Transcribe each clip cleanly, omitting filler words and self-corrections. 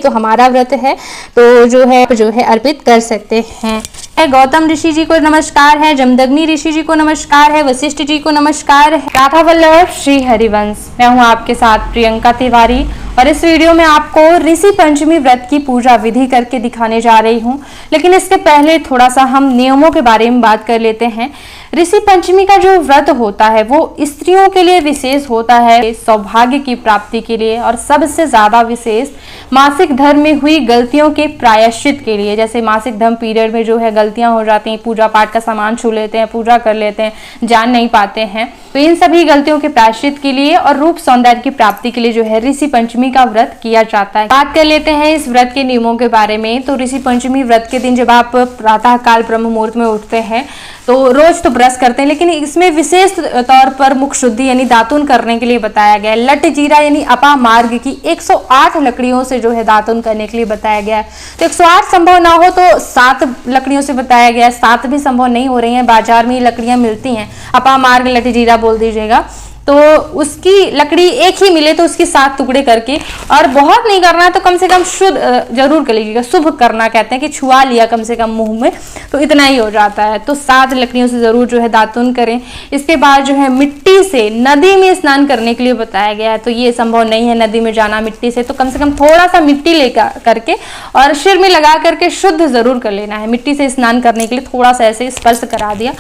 तो हमारा व्रत है, तो जो है अर्पित कर सकते हैं। गौतम ऋषि जी को नमस्कार है, जमदग्नि ऋषि जी को नमस्कार है, वशिष्ठ जी को नमस्कार है। राधा वल्लभ श्री हरिवंश, मैं हूँ आपके साथ प्रियंका तिवारी और इस वीडियो में आपको ऋषि पंचमी व्रत की पूजा विधि करके दिखाने जा रही हूँ। लेकिन इसके पहले थोड़ा सा हम नियमों के बारे में बात कर लेते हैं। ऋषि पंचमी का जो व्रत होता है वो स्त्रियों के लिए विशेष होता है, सौभाग्य की प्राप्ति के लिए, और सबसे ज्यादा विशेष मासिक धर्म में हुई गलतियों के प्रायश्चित के लिए। जैसे मासिक धर्म पीरियड में जो है गलतियां हो जाती हैं, पूजा पाठ का सामान छू लेते हैं, पूजा कर लेते हैं, जान नहीं पाते हैं, तो इन सभी गलतियों के प्रायश्चित के लिए और रूप सौंदर्य की प्राप्ति के लिए जो है ऋषि पंचमी का व्रत किया जाता है। बात कर लेते हैं इस व्रत के नियमों के बारे में। तो ऋषि पंचमी व्रत के दिन जब आप प्रातः काल ब्रह्म मुहूर्त में उठते हैं तो रोज तो ब्रश करते हैं, लेकिन इसमें विशेष तौर पर मुख शुद्धि यानी दातुन करने के लिए बताया गया है। लट जीरा यानी अपा मार्ग की 108 लकड़ियों से जो है दातुन करने के लिए बताया गया है। तो 108 संभव ना हो तो 7 लकड़ियों से बताया गया है। 7 भी संभव नहीं हो रही हैं, बाजार में ये लकड़ियां मिलती हैं, अपा मार्ग लट जीरा बोल दीजिएगा, तो उसकी लकड़ी एक ही मिले तो उसकी 7 टुकड़े करके, और बहुत नहीं करना है तो कम से कम शुद्ध जरूर कर लीजिएगा। शुभ करना कहते हैं कि छुआ लिया कम से कम मुंह में, तो इतना ही हो जाता है। तो 7 लकड़ियों से जरूर जो है दातुन करें। इसके बाद जो है मिट्टी से नदी में स्नान करने के लिए बताया गया है। तो ये संभव नहीं है नदी में जाना मिट्टी से, तो कम से कम थोड़ा सा मिट्टी लेकर करके और सिर में लगा करके शुद्ध जरूर कर लेना है। मिट्टी से स्नान करने के लिए थोड़ा सा ऐसे स्पर्श करा दिया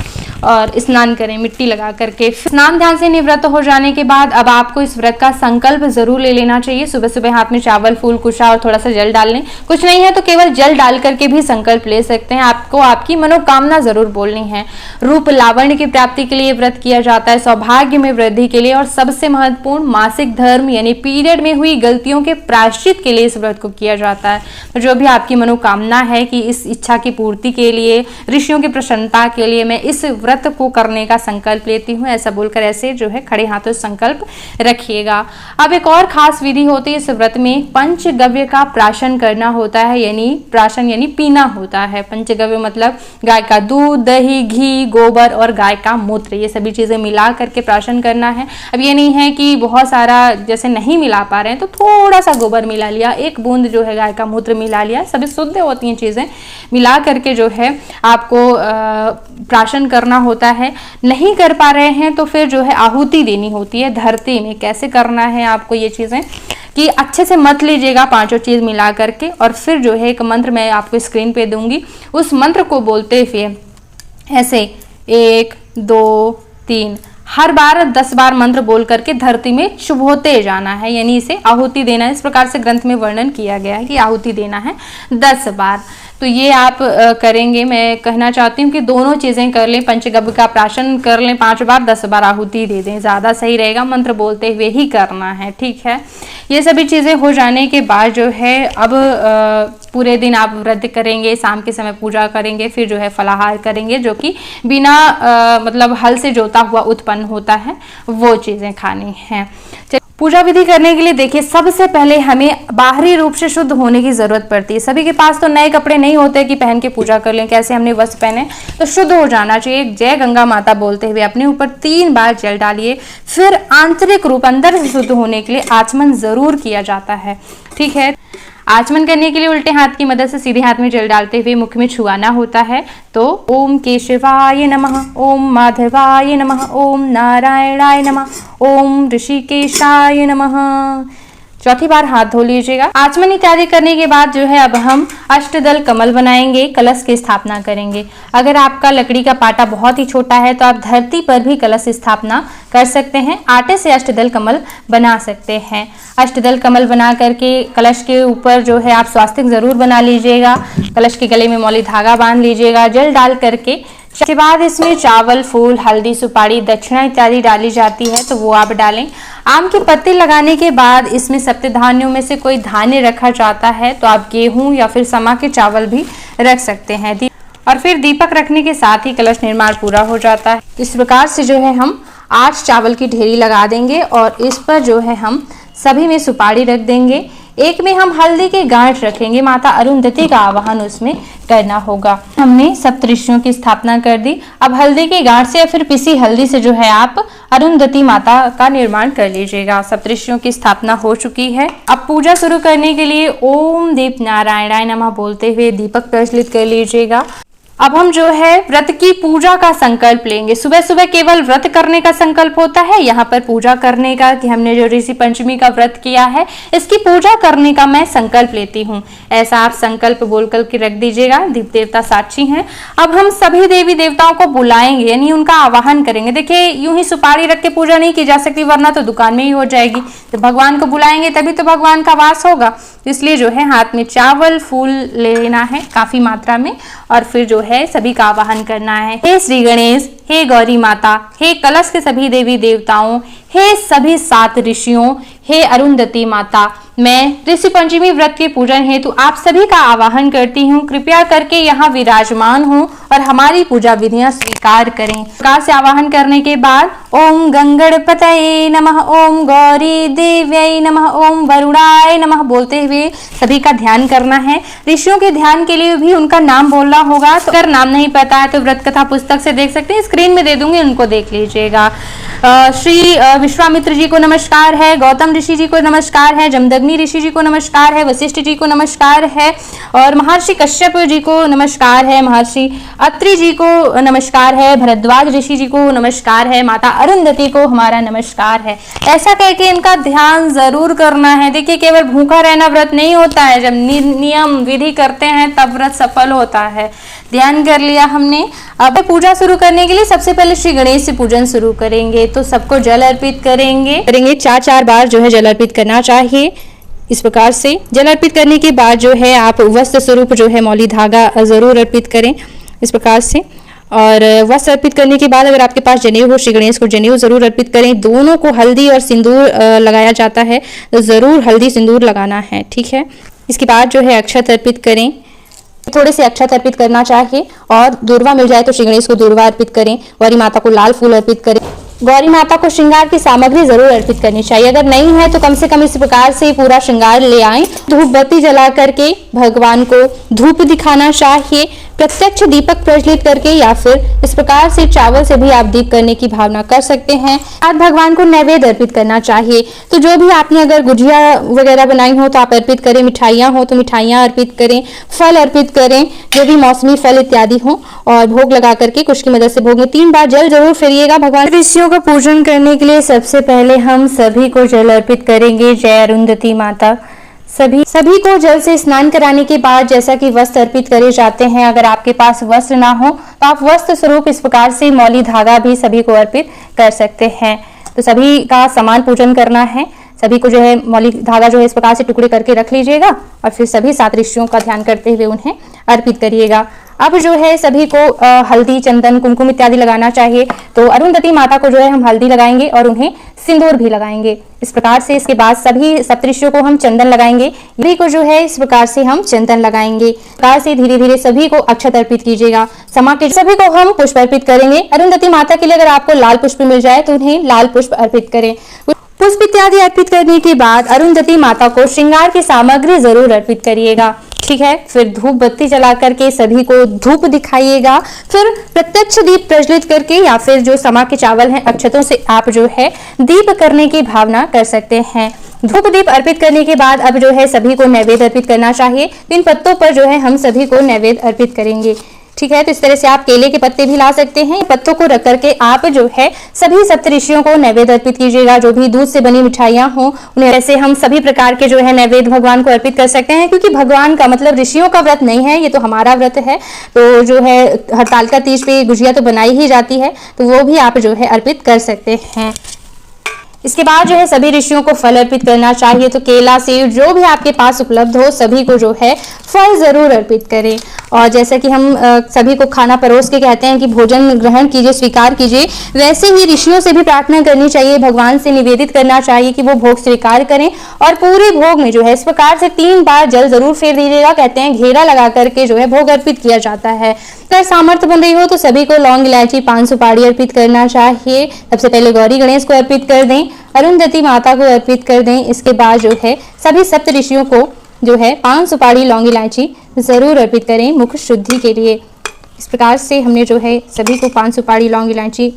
और स्नान करें मिट्टी लगा करके। स्नान ध्यान से निवृत्त हो जाने के बाद अब आपको इस व्रत का संकल्प जरूर ले लेना चाहिए। सुबह सुबह हाथ में चावल, फूल, कुशा और थोड़ा सा जल डाल लें। कुछ नहीं है तो केवल जल डाल करके भी संकल्प ले सकते हैं। आपको आपकी मनोकामना जरूर बोलनी है। रूप लावण्य की प्राप्ति के लिए व्रत किया जाता है, सौभाग्य में वृद्धि के लिए, और सबसे महत्वपूर्ण मासिक धर्म यानी पीरियड में हुई गलतियों के प्रायश्चित के लिए इस व्रत को किया जाता है। तो जो भी आपकी मनोकामना है कि इस इच्छा की पूर्ति के लिए, ऋषियों की प्रसन्नता के लिए मैं इस व्रत को करने का संकल्प लेती हूँ, ऐसा बोलकर ऐसे जो है खड़े हाथों संकल्प रखिएगा। अब एक और खास विधि होती है इस व्रत में, पंचगव्य का प्राशन करना होता है, यानी प्राशन यानी पीना होता है। पंचगव्य मतलब गाय का दूध, दही, घी, गोबर और गाय का मूत्र, ये सभी चीजें मिला करके प्राशन करना है। अब ये नहीं है कि बहुत सारा जैसे नहीं मिला पा रहे हैं तो थोड़ा सा गोबर मिला लिया, 1 बूंद जो है गाय का मूत्र मिला लिया, सभी शुद्ध होती हैं चीजें, मिला करके जो है आपको प्राशन करना होता है। नहीं कर पा रहे हैं तो फिर जो है आहुति देनी होती है धरती में। कैसे करना है आपको ये चीजें कि अच्छे से मत लीजिएगा 5 चीज मिला करके, और फिर जो है एक मंत्र मैं आपको स्क्रीन पे दूंगी, उस मंत्र को बोलते हुए ऐसे 1 2 3 हर बार 10 बार मंत्र बोल करके धरती में चुभोते जाना है, यानी इसे आहुति देना है। इस प्रकार से ग्रंथ में वर्णन किया गया है कि आहुति देना है 10 बार। तो ये आप करेंगे। मैं कहना चाहती हूँ कि दोनों चीजें कर लें, पंचगव्य का प्राशन कर लें 5 बार, 10 बार आहुति दे दें, ज्यादा सही रहेगा। मंत्र बोलते हुए ही करना है, ठीक है। ये सभी चीजें हो जाने के बाद जो है अब पूरे दिन आप व्रत करेंगे, शाम के समय पूजा करेंगे, फिर जो है फलाहार करेंगे, जो कि बिना मतलब हल से जोता हुआ उत्पन्न होता है, वो चीजें खानी है। पूजा विधि करने के लिए देखिए सबसे पहले हमें बाहरी रूप से शुद्ध होने की जरूरत पड़ती है। सभी के पास तो नए कपड़े नहीं होते कि पहन के पूजा कर लें, कैसे हमने वस्त्र पहने, तो शुद्ध हो जाना चाहिए। जय गंगा माता बोलते हुए अपने ऊपर 3 बार जल डालिए। फिर आंतरिक रूप अंदर से शुद्ध होने के लिए आचमन जरूर किया जाता है, ठीक है। आचमन करने के लिए उल्टे हाथ की मदद से सीधे हाथ में जल डालते हुए मुख में छुआना होता है। तो ओम केशवाय नमः, ओम माधवाय नमः, ओम नारायणाय नमः, ओम ऋषिकेशाय नमः। चौथी बार हाथ धो लीजिएगा। आचमन इत्यादि करने के बाद जो है अब हम अष्टदल कमल बनाएंगे, कलश की स्थापना करेंगे। अगर आपका लकड़ी का पाटा बहुत ही छोटा है तो आप धरती पर भी कलश स्थापना कर सकते हैं। आटे से अष्टदल कमल बना सकते हैं। अष्टदल कमल बना करके कलश के ऊपर जो है आप स्वास्तिक जरूर बना लीजिएगा। कलश के गले में मौली धागा बांध लीजिएगा जल डाल करके। इसके बाद इसमें चावल, फूल, हल्दी, सुपारी, दक्षिणा इत्यादि डाली जाती है, तो वो आप डालें। आम के पत्ते लगाने के बाद इसमें सप्तधान्यों में से कोई धान्य रखा जाता है, तो आप गेहूं या फिर समा के चावल भी रख सकते हैं। और फिर दीपक रखने के साथ ही कलश निर्माण पूरा हो जाता है। इस प्रकार से जो है हम 8 चावल की ढेरी लगा देंगे और इस पर जो है हम सभी में सुपारी रख देंगे। एक में हम हल्दी की गांठ रखेंगे, माता अरुंधति का आवाहन उसमें करना होगा। हमने सप्तऋषियों की स्थापना कर दी। अब हल्दी की गांठ से या फिर पिसी हल्दी से जो है आप अरुंधति माता का निर्माण कर लीजिएगा। सप्तऋषियों की स्थापना हो चुकी है। अब पूजा शुरू करने के लिए ओम दीप नारायणाय नमः बोलते हुए दीपक प्रज्वलित कर लीजिएगा। अब हम जो है व्रत की पूजा का संकल्प लेंगे। सुबह सुबह केवल व्रत करने का संकल्प होता है, यहाँ पर पूजा करने का कि हमने जो ऋषि पंचमी का व्रत किया है इसकी पूजा करने का मैं संकल्प लेती हूँ, ऐसा आप संकल्प बोलकर के रख दीजिएगा। दीप देवता साक्षी हैं। अब हम सभी देवी देवताओं को बुलाएंगे, यानी उनका आवाहन करेंगे। देखिए यूं ही सुपारी रख के पूजा नहीं की जा सकती, वरना तो दुकान में ही हो जाएगी। तो भगवान को बुलाएंगे तभी तो भगवान का वास होगा। इसलिए जो है हाथ में चावल फूल लेना है काफी मात्रा में, और फिर जो है सभी का आवाहन करना है। हे श्री गणेश, हे गौरी माता, हे कलश के सभी देवी देवताओं, हे सभी 7 ऋषियों, हे अरुंधति माता, मैं ऋषि पंचमी व्रत के पूजन हेतु आप सभी का आवाहन करती हूँ। कृपया करके यहाँ विराजमान हो और हमारी पूजा विधियां स्वीकार करें। प्रकार से आवाहन करने के बाद ओम गंगणपतये नमः, ओम गौरी देव्यै नमः, ओम वरुणाय नमः बोलते हुए सभी का ध्यान करना है। ऋषियों के ध्यान के लिए भी उनका नाम बोलना होगा। तो अगर नाम नहीं पता है तो व्रत कथा पुस्तक से देख सकते हैं, स्क्रीन में दे दूंगी, उनको देख लीजिएगा। श्री विश्वामित्र जी को नमस्कार है, गौतम ऋषि जी को नमस्कार है, जमदग्नि ऋषि जी को नमस्कार है, वशिष्ठ जी को नमस्कार है, और महर्षि कश्यप जी को नमस्कार है, महर्षि अत्रि जी को नमस्कार है, भरद्वाज ऋषि जी को नमस्कार है, माता अरुंधति को हमारा नमस्कार है। ऐसा कह के इनका ध्यान जरूर करना है। देखिए केवल भूखा रहना व्रत नहीं होता है, जब नियम विधि करते हैं तब व्रत सफल होता है। ध्यान कर लिया हमने। अब पूजा शुरू करने के लिए सबसे पहले श्री गणेश से पूजन शुरू करेंगे। तो सबको जल अर्पित करेंगे 4 बार जो है जल अर्पित करना चाहिए। इस प्रकार से जल अर्पित करने के बाद जो है आप वस्त्र स्वरूप जो है मौली धागा जरूर अर्पित करें इस प्रकार से। और वस्त्र अर्पित करने के बाद अगर आपके पास जनेऊ हो, श्री गणेश को जनेऊ जरूर अर्पित करें। दोनों को हल्दी और सिंदूर लगाया जाता है, तो जरूर हल्दी सिंदूर लगाना है, ठीक है। इसके बाद जो है अक्षत अर्पित करें, थोड़े से अक्षत अर्पित करना चाहिए। और दूर्वा मिल जाए तो श्री गणेश को दूर्वा अर्पित करें। गौरी माता को लाल फूल अर्पित करें। गौरी माता को श्रृंगार की सामग्री जरूर अर्पित करनी चाहिए। अगर नहीं है तो कम से कम इस प्रकार से पूरा श्रृंगार ले आएं। धूप बत्ती जला करके भगवान को धूप दिखाना चाहिए। प्रत्यक्ष दीपक प्रज्वलित करके या फिर इस प्रकार से चावल से भी आप दीप करने की भावना कर सकते हैं। आज भगवान को नैवेद्य अर्पित करना चाहिए। तो जो भी आपने अगर गुजिया वगैरह बनाई हो तो आप अर्पित करें, मिठाइयाँ हो तो मिठाइयाँ अर्पित करें, फल अर्पित करें, जो भी मौसमी फल इत्यादि हो, और भोग लगा करके कुश की मदद से भोग में 3 बार जल जरूर फेरिएगा। भगवान ऋषियों का पूजन करने के लिए सबसे पहले हम सभी को जल अर्पित करेंगे। जय अरुंधति माता। सभी को जल से स्नान कराने के बाद जैसा कि वस्त्र अर्पित करे जाते हैं, अगर आपके पास वस्त्र ना हो तो आप वस्त्र स्वरूप इस प्रकार से मौली धागा भी सभी को अर्पित कर सकते हैं। तो सभी का समान पूजन करना है। सभी को जो है मौली धागा जो है इस प्रकार से टुकड़े करके रख लीजिएगा और फिर सभी 7 ऋषियों का ध्यान करते हुए उन्हें अर्पित करिएगा। अब जो है सभी को हल्दी, चंदन, कुमकुम इत्यादि लगाना चाहिए। तो अरुंधति माता को जो है हम हल्दी लगाएंगे और उन्हें सिंदूर भी लगाएंगे इस प्रकार से। इसके बाद सभी सप्तऋषियों को हम चंदन लगाएंगे। सभी को जो है इस प्रकार से हम चंदन लगाएंगे। इस प्रकार से धीरे धीरे सभी को अक्षत अर्पित कीजिएगा। समा के सभी को हम पुष्प अर्पित करेंगे। अरुंधति माता के लिए अगर आपको लाल पुष्प मिल जाए तो उन्हें लाल पुष्प अर्पित करें। पुष्प इत्यादि अर्पित करने के बाद अरुंधति माता को श्रृंगार की सामग्री जरूर अर्पित करिएगा, ठीक है। फिर धूप बत्ती जला करके सभी को धूप दिखाइएगा। फिर प्रत्यक्ष दीप प्रज्वलित करके या फिर जो समा के चावल हैं अक्षतों से आप जो है दीप करने की भावना कर सकते हैं। धूप दीप अर्पित करने के बाद अब जो है सभी को नैवेद्य अर्पित करना चाहिए। इन पत्तों पर जो है हम सभी को नैवेद्य अर्पित करेंगे, ठीक है। तो इस तरह से आप केले के पत्ते भी ला सकते हैं। पत्तों को रख करके आप जो है सभी सप्तऋषियों को नैवेद्य अर्पित कीजिएगा। जो भी दूध से बनी मिठाइयाँ हों उन्हें, ऐसे हम सभी प्रकार के जो है नैवेद्य भगवान को अर्पित कर सकते हैं। क्योंकि भगवान का मतलब ऋषियों का व्रत नहीं है, ये तो हमारा व्रत है। तो जो है हरतालिका तीज पे गुजिया तो बनाई ही जाती है, तो वो भी आप जो है अर्पित कर सकते हैं। इसके बाद जो है सभी ऋषियों को फल अर्पित करना चाहिए। तो केला, सेब जो भी आपके पास उपलब्ध हो सभी को जो है फल जरूर अर्पित करें। और जैसा कि हम सभी को खाना परोस के कहते हैं कि भोजन ग्रहण कीजिए, स्वीकार कीजिए, वैसे ही ऋषियों से भी प्रार्थना करनी चाहिए, भगवान से निवेदित करना चाहिए कि वो भोग स्वीकार करें। और पूरे भोग में जो है इस प्रकार से 3 बार जल जरूर फेर दीजिएगा। कहते हैं घेरा लगा करके जो है भोग अर्पित किया जाता है। अगर सामर्थ्य बन रही हो तो सभी को लौंग, इलायची, 5 सुपारी अर्पित करना चाहिए। सबसे पहले गौरी गणेश को अर्पित कर दें, अरुंधति माता को अर्पित कर दें। इसके बाद जो है सभी सप्त ऋषियों को जो है 5 सुपारी, लौंग, इलायची जरूर अर्पित करें मुख शुद्धि के लिए। इस प्रकार से हमने जो है सभी को 5 सुपारी, लौंग, इलायची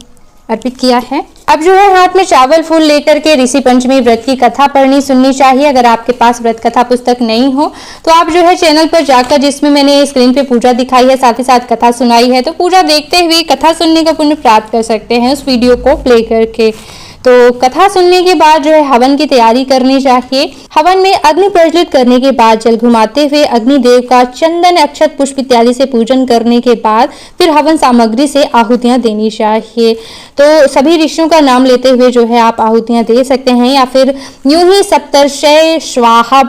अर्पित किया है। अब जो है हाथ में चावल फूल लेकर के ऋषि पंचमी व्रत की कथा पढ़नी सुननी चाहिए। अगर आपके पास व्रत कथा पुस्तक नहीं हो तो आप जो है चैनल पर जाकर, जिसमें मैंने स्क्रीन पे पूजा दिखाई है साथ ही साथ कथा सुनाई है, तो पूजा देखते हुए कथा सुनने का पुण्य प्राप्त कर सकते हैं उस वीडियो को प्ले करके। तो कथा सुनने के बाद जो है हवन की तैयारी करनी चाहिए। हवन में अग्नि प्रज्वलित करने के बाद जल घुमाते हुए अग्निदेव का चंदन, अक्षत, पुष्प इत्यादि से पूजन करने के बाद फिर हवन सामग्री से आहुतियां देनी चाहिए। तो सभी ऋषियों का नाम लेते हुए जो है आप आहुतियां दे सकते हैं, या फिर यूं ही सप्तर्षय स्वाहा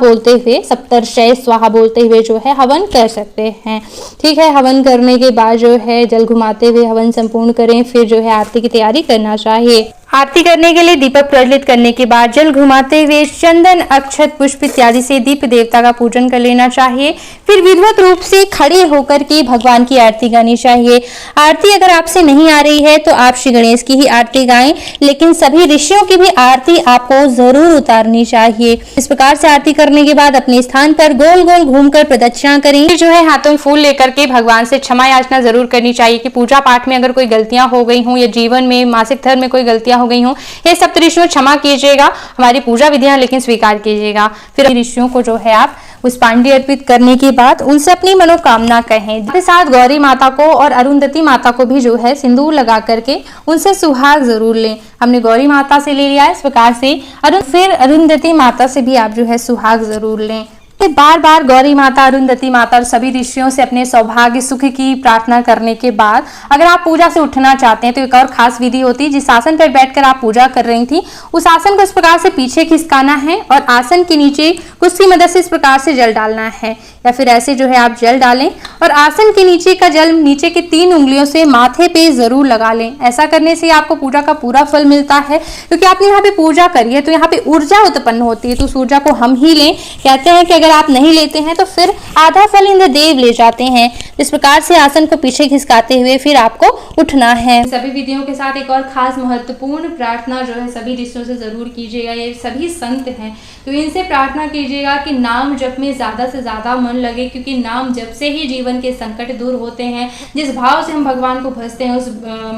बोलते हुए जो है हवन कर सकते हैं। ठीक है, हवन करने के बाद जो है जल घुमाते हुए हवन संपूर्ण करें। फिर जो है आरती की तैयारी करना चाहिए। आरती करने के लिए दीपक प्रज्वलित करने के बाद जल घुमाते हुए चंदन, अक्षत, पुष्प इत्यादि से दीप देवता का पूजन कर लेना चाहिए। फिर विधिवत रूप से खड़े होकर के भगवान की आरती गानी चाहिए। आरती अगर आपसे नहीं आ रही है तो आप श्री गणेश की ही आरती गाएं, लेकिन सभी ऋषियों की भी आरती आपको जरूर उतारनी चाहिए। इस प्रकार से आरती करने के बाद अपने स्थान पर गोल गोल घूमकर प्रदक्षिणा करें। फिर जो है हाथों में फूल लेकर के भगवान से क्षमा याचना जरूर करनी चाहिए कि पूजा पाठ में अगर कोई गलतियां हो गई हों या जीवन में मासिक धर्म में कोई गलतियां हो गई हो, हे सप्तऋषियों क्षमा कीजिएगा, हमारी पूजा विधियां लेकिन स्वीकार कीजिएगा। फिर ऋषियों को जो है आप पुष्पांजलि अर्पित करने के बाद उनसे अपनी मनोकामना कहें। इसके साथ गौरी माता को और अरुंधति माता को भी जो है सिंदूर लगा करके उनसे सुहाग जरूर लें। हमने गौरी माता से ले लिया है, इस प्रकार से फिर अरुंधति माता से भी आप जो है सुहाग जरूर लें। बार बार गौरी माता, अरुंधति माता और सभी ऋषियों से अपने सौभाग्य सुख की प्रार्थना करने के बाद अगर आप पूजा से उठना चाहते हैं तो एक और खास विधि होती है। जिस आसन पर बैठकर आप पूजा कर रही थी उस आसन को इस प्रकार से पीछे खिसकाना है और आसन के नीचे कुछ की मदद से इस प्रकार से जल डालना है, या फिर ऐसे जो है आप जल डालें और आसन के नीचे का जल नीचे के 3 उंगलियों से माथे पे जरूर लगा लें। ऐसा करने से आपको पूजा का पूरा फल मिलता है, क्योंकि आपने यहाँ पे पूजा करी है तो यहाँ पे ऊर्जा उत्पन्न होती है, तो उस ऊर्जा को हम ही लें। कहते हैं कि अगर आप नहीं लेते हैं तो फिर आधा फल इंद्र देव ले जाते हैं। इस प्रकार से आसन को पीछे खिसकाते हुए फिर आपको उठना है। सभी विधियों के साथ एक और खास महत्वपूर्ण प्रार्थना जो है सभी ऋषियों से जरूर कीजिएगा। ये सभी संत हैं तो इनसे प्रार्थना कीजिएगा कि नाम जप में ज्यादा से ज्यादा मन लगे, क्योंकि नाम जप से ही जीवन के संकट दूर होते हैं। जिस भाव से हम भगवान को भजते हैं उस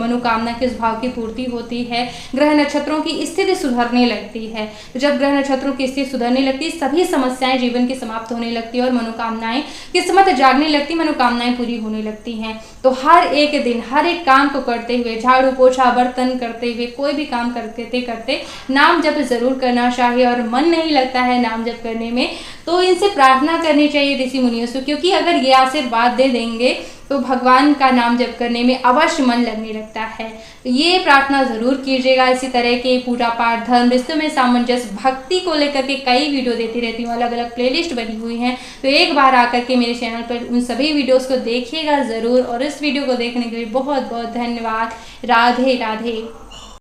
मनोकामना के उस भाव की पूर्ति होती है। ग्रह नक्षत्रों की स्थिति सुधरने लगती है, तो जब ग्रह नक्षत्रों की स्थिति सुधरने लगती है सभी समस्याएं जीवन की समाप्त होने लगती है और मनोकामनाएं किस्मत जागने लगती, मनोकामनाएं पूरी होने लगती हैं। तो हर एक दिन हर एक काम को करते हुए, झाड़ू पोछा बर्तन करते हुए, कोई भी काम करते करते नाम जप जरूर करना चाहिए। और मन नहीं लगता है नाम जप करने में तो इनसे प्रार्थना करनी चाहिए ऋषि मुनियों से, क्योंकि अगर ये आशीर्वाद दे देंगे तो भगवान का नाम जप करने में अवश्य मन लगने लगता है। तो ये प्रार्थना जरूर कीजिएगा। इसी तरह के पूजा पाठ, धर्म, रिश्तों में सामंजस्य, भक्ति को लेकर के कई वीडियो देती रहती हूँ, अलग अलग प्लेलिस्ट बनी हुई हैं। तो एक बार आकर के मेरे चैनल पर उन सभी वीडियोस को देखिएगा जरूर। और इस वीडियो को देखने के लिए बहुत बहुत धन्यवाद। राधे राधे।